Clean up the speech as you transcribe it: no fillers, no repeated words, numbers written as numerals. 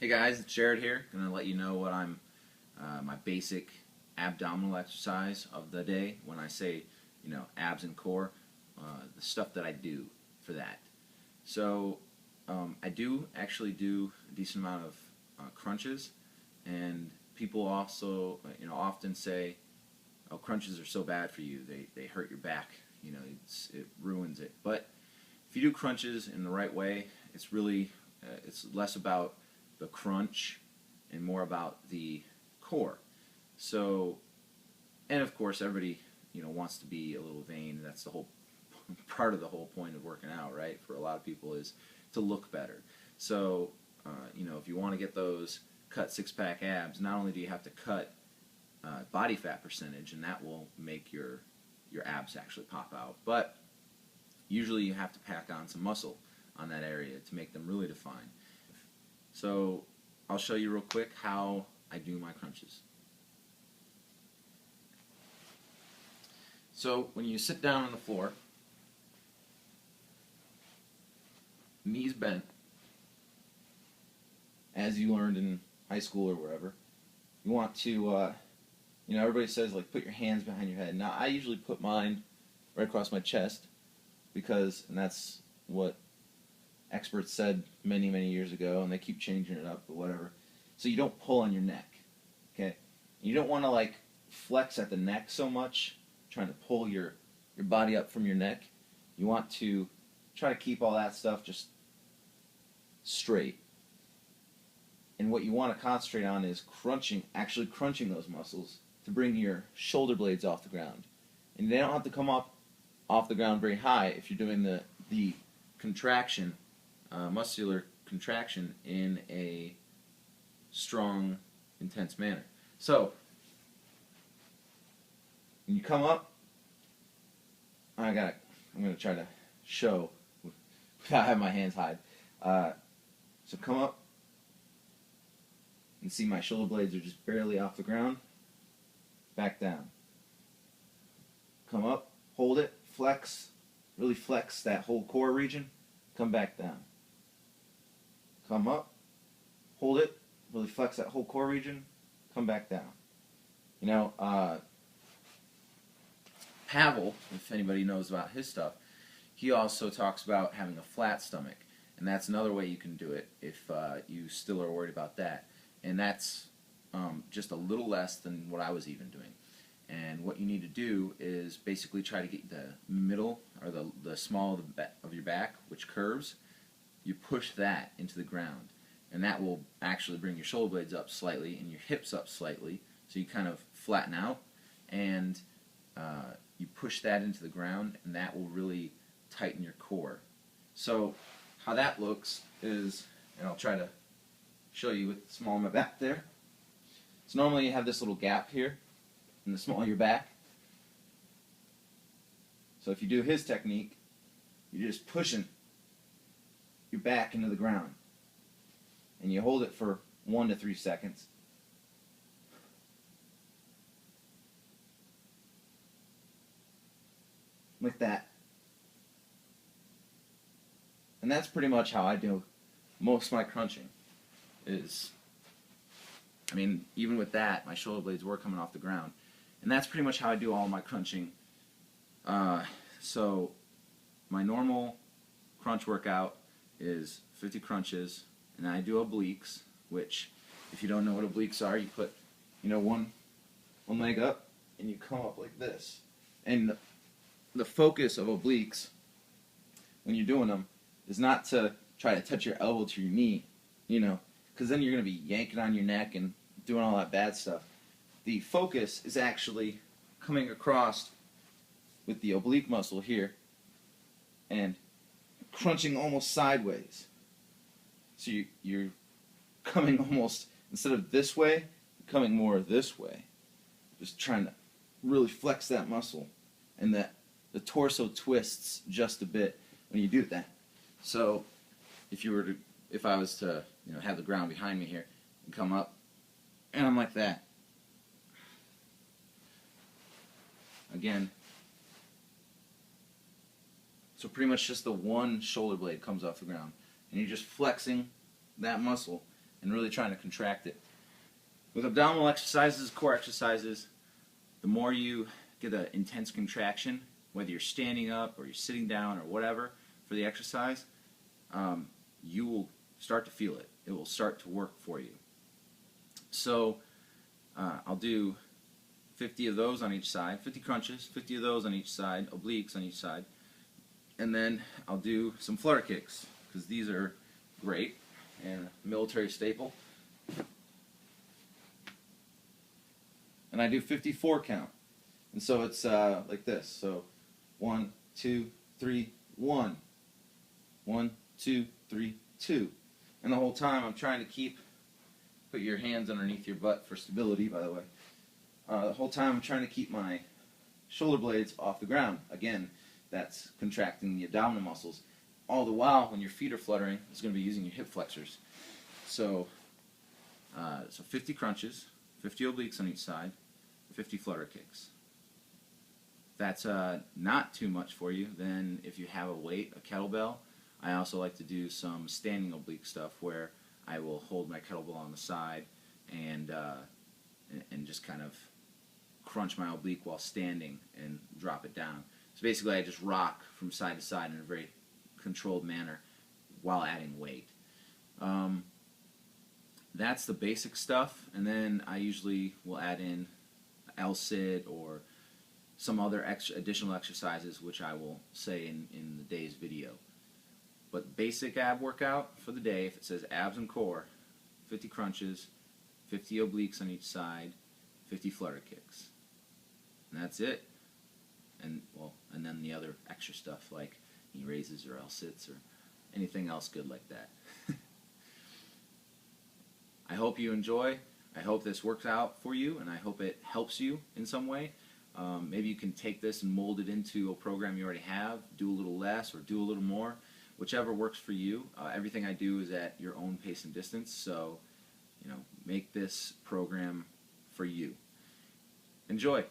Hey guys, it's Jared here. Gonna let you know what my basic abdominal exercise of the day. When I say, abs and core, the stuff that I do for that. So I do actually do a decent amount of crunches, and people also, often say, "Oh, crunches are so bad for you. They hurt your back. It ruins it." But if you do crunches in the right way, it's really it's less about the crunch and more about the core. So, and of course, everybody wants to be a little vain. That's the whole part of the whole point of working out, right? For a lot of people is to look better. So, if you want to get those cut six-pack abs, not only do you have to cut body fat percentage, and that will make your abs actually pop out, but usually you have to pack on some muscle on that area to make them really defined. So I'll show you real quick how I do my crunches. So when you sit down on the floor, knees bent, as you learned in high school or wherever, you want to, everybody says, like, put your hands behind your head. Now, I usually put mine right across my chest and that's what experts said many, many years ago, and they keep changing it up, but whatever. So you don't pull on your neck, okay? You don't want to, flex at the neck so much, trying to pull your body up from your neck. You want to try to keep all that stuff just straight. And what you want to concentrate on is actually crunching those muscles to bring your shoulder blades off the ground. And they don't have to come up off the ground very high if you're doing the contraction, muscular contraction in a strong, intense manner. So, when you come up, I'm going to try to show without having my hands hide. So come up and see my shoulder blades are just barely off the ground. Back down. Come up, hold it, flex, really flex that whole core region, come back down. Come up, hold it, really flex that whole core region, come back down. Pavel, if anybody knows about his stuff, he also talks about having a flat stomach, and that's another way you can do it if you still are worried about that. And that's just a little less than what I was even doing. And what you need to do is basically try to get the middle, or the small of your back, which curves, you push that into the ground. And that will actually bring your shoulder blades up slightly and your hips up slightly, so you kind of flatten out. And you push that into the ground, and that will really tighten your core. So how that looks is, and I'll try to show you with the small of my back there. So normally you have this little gap here in the small of your back. So if you do his technique, you're just pushing your back into the ground, and you hold it for 1 to 3 seconds. Like that. And that's pretty much how I do most of my crunching. Even with that, my shoulder blades were coming off the ground. And that's pretty much how I do all my crunching. So my normal crunch workout is 50 crunches, and I do obliques, which, if you don't know what obliques are, you put, one leg up, and you come up like this. And the focus of obliques, when you're doing them, is not to try to touch your elbow to your knee, because then you're going to be yanking on your neck and doing all that bad stuff. The focus is actually coming across with the oblique muscle here and crunching almost sideways. So you're coming almost, instead of this way, you're coming more this way. Just trying to really flex that muscle, and that the torso twists just a bit when you do that. So if I was to have the ground behind me here and come up, and I'm like that. Again. So pretty much just the one shoulder blade comes off the ground, and you're just flexing that muscle, and really trying to contract it. With abdominal exercises, core exercises, the more you get an intense contraction, whether you're standing up or you're sitting down or whatever for the exercise, you will start to feel it. It will start to work for you. So I'll do 50 of those on each side, 50 crunches, 50 of those on each side, obliques on each side, and then I'll do some flutter kicks, because these are great and a military staple. And I do 54 count. And so it's like this. So 1, 2, 3, 1. 1, 2, 3, 2. And the whole time I'm trying to put your hands underneath your butt for stability, by the way. The whole time I'm trying to keep my shoulder blades off the ground. Again, that's contracting the abdominal muscles. All the while, when your feet are fluttering, it's going to be using your hip flexors. So 50 crunches, 50 obliques on each side, 50 flutter kicks. If that's not too much for you, then if you have a weight, a kettlebell, I also like to do some standing oblique stuff where I will hold my kettlebell on the side and just kind of crunch my oblique while standing and drop it down. So basically I just rock from side to side in a very controlled manner while adding weight. That's the basic stuff, and then I usually will add in L-sit or some other additional exercises, which I will say in the day's video. But basic ab workout for the day, if it says abs and core, 50 crunches, 50 obliques on each side, 50 flutter kicks. And that's it. And then the other extra stuff like knee raises or L-sits or anything else good like that. I hope you enjoy. I hope this works out for you, and I hope it helps you in some way. Maybe you can take this and mold it into a program you already have, do a little less or do a little more, whichever works for you. Everything I do is at your own pace and distance, so make this program for you. Enjoy.